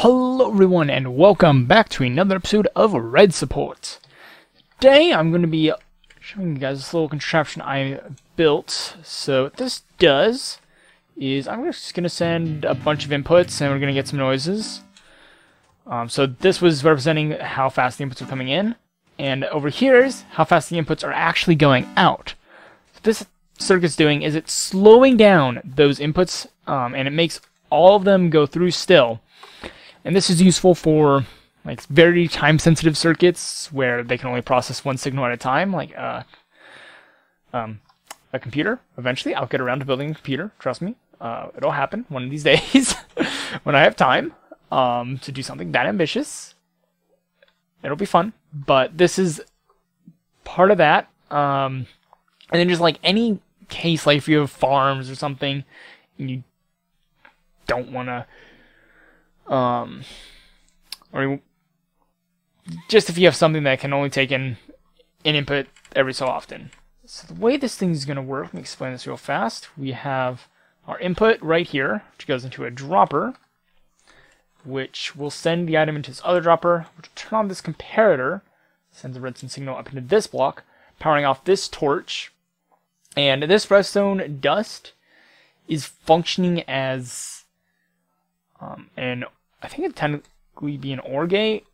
Hello everyone and welcome back to another episode of Red Support. Today I'm going to be showing you guys this little contraption I built. So what this does is I'm just going to send a bunch of inputs and we're going to get some noises. So this was representing how fast the inputs are coming in, and over here is how fast the inputs are actually going out. So this circuit's doing is it's slowing down those inputs and it makes all of them go through still. And this is useful for like very time-sensitive circuits where they can only process one signal at a time, like a computer. Eventually, I'll get around to building a computer. Trust me, it'll happen one of these days when I have time to do something that ambitious. It'll be fun, but this is part of that. And then just like any case, like if you have farms or something, and you don't want to. Or just if you have something that can only take in an input every so often. So the way this thing is going to work, let me explain this real fast. We have our input right here, which goes into a dropper, which will send the item into this other dropper, which will turn on this comparator, sends a redstone signal up into this block, powering off this torch, and this redstone dust is functioning as and I think it'd technically be an OR gate.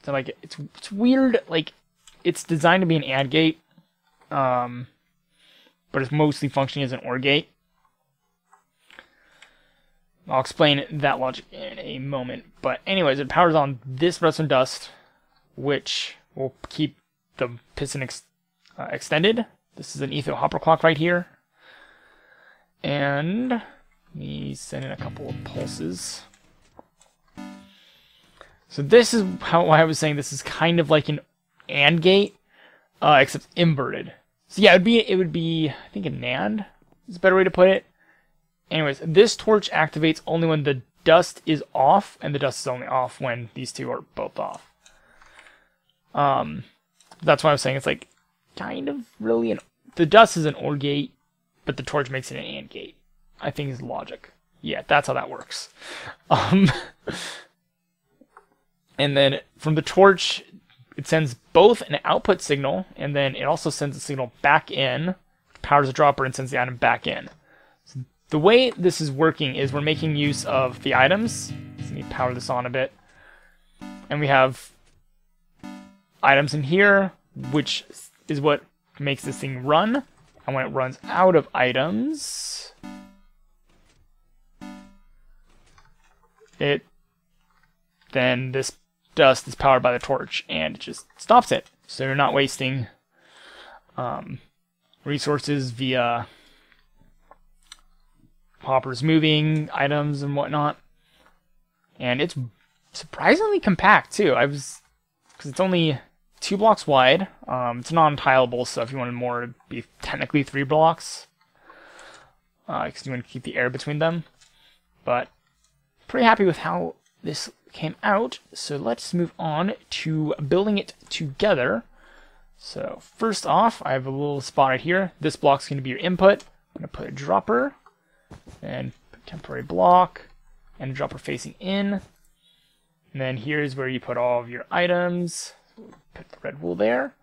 So like it's weird, like it's designed to be an AND gate, but it's mostly functioning as an OR gate. I'll explain that logic in a moment. But anyways, it powers on this redstone dust, which will keep the piston extended. This is an etho hopper clock right here, and let me send in a couple of pulses. So this is how I was saying this is kind of like an AND gate, except inverted. So yeah, it would be I think a NAND is a better way to put it. Anyways, this torch activates only when the dust is off, and the dust is only off when these two are both off. That's why I was saying it's like kind of really the dust is an OR gate, but the torch makes it an AND gate. I think is logic. Yeah, that's how that works. And then from the torch, it sends both an output signal, and then it also sends a signal back in, powers the dropper, and sends the item back in. So the way this is working is we're making use of the items. So let me power this on a bit. And we have items in here, which is what makes this thing run. And when it runs out of items, then this dust is powered by the torch, and it just stops it. So you're not wasting resources via hoppers moving items and whatnot. And it's surprisingly compact too. Because it's only 2 blocks wide. It's non-tileable, so if you wanted more, it'd be technically 3 blocks. Because you want to keep the air between them. But pretty happy with how this came out, so let's move on to building it together. So first off, I have a little spot right here. This block's going to be your input. I'm going to put a dropper, and put a temporary block, and a dropper facing in. And then here's where you put all of your items. So we'll put the red wool there.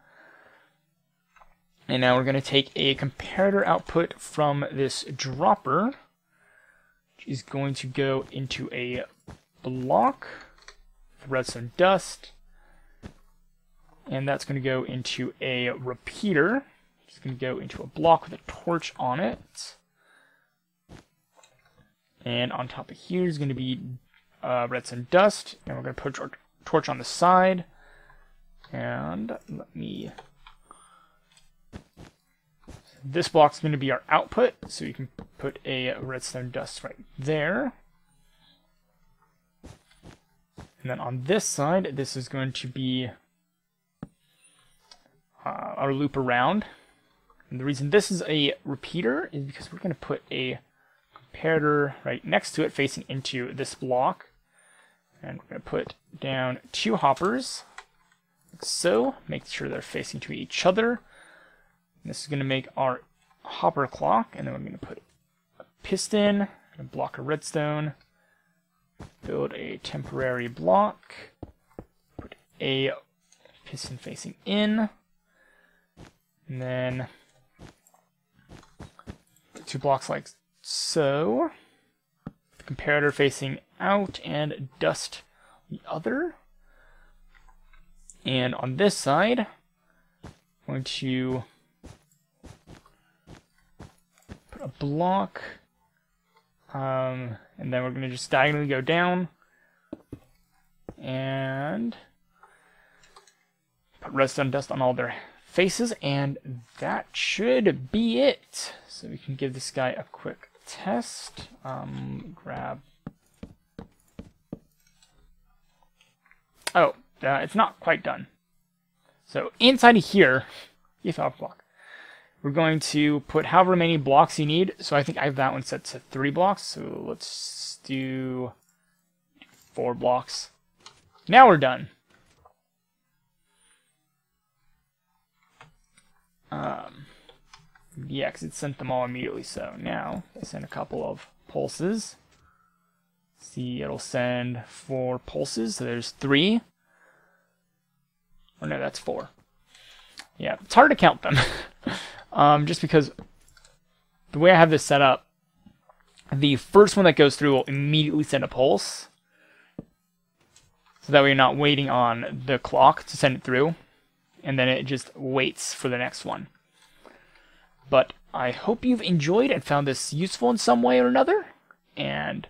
And now we're going to take a comparator output from this dropper, which is going to go into a block with redstone dust, and that's going to go into a repeater. It's going to go into a block with a torch on it, and on top of here is going to be redstone dust, and we're going to put a torch on the side. And let me, this block's going to be our output, so you can put a redstone dust right there. And then on this side, this is going to be our loop around. And the reason this is a repeater is because we're going to put a comparator right next to it facing into this block. And we're going to put down 2 hoppers, like so, make sure they're facing to each other. And this is going to make our hopper clock, and then we're going to put a piston, and a block of redstone, build a temporary block. Put a piston facing in. And then 2 blocks like so. The comparator facing out and dust the other. And on this side, I'm going to put a block. And then we're going to just diagonally go down. And put redstone dust on all their faces. And that should be it. So we can give this guy a quick test. Grab... Oh, it's not quite done. So inside of here, if I'll block, we're going to put however many blocks you need. So I think I have that one set to 3 blocks. So let's do 4 blocks. Now we're done. Yeah, because it sent them all immediately. So now I send a couple of pulses. See, it'll send 4 pulses. So there's 3. Oh no, that's 4. Yeah, it's hard to count them. Just because the way I have this set up, the first one that goes through will immediately send a pulse. So that way you're not waiting on the clock to send it through. And then it just waits for the next one. But I hope you've enjoyed and found this useful in some way or another. And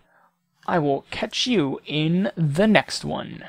I will catch you in the next one.